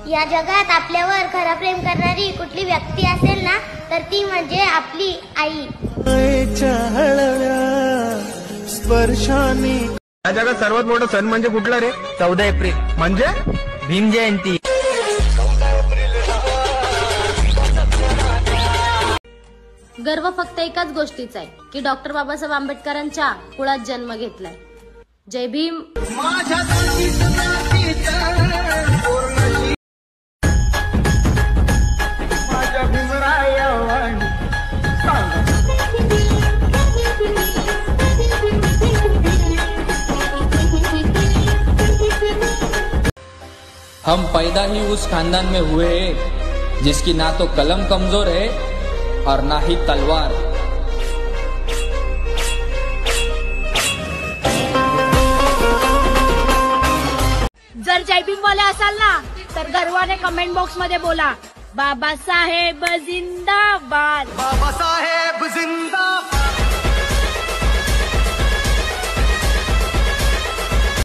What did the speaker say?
या जगात आपल्यावर खरं प्रेम करणारी कुठली व्यक्ती असेल ना तर ती म्हणजे आपली आई. स्पर्शाने. या जगात सर्वात मोठा सण म्हणजे कुठला रे? 14 एप्रिल म्हणजे भीम जयंती. गर्व फक्त एकाच गोष्टीचा आहे की डॉक्टर बाबासाहेब आंबेडकरांच्या कुळात जन्म घेतलाय. जय भीम. हम पैदा ही उस खानदान में हुए हैं जिसकी ना तो कलम कमजोर है और ना ही तलवार. जर जय भीम वाले असाल ना तर गर्वाने कमेंट बॉक्स मध्ये बोला बाबासाहेब जिंदाबाद. बाबासाहेब जिंदाबाद.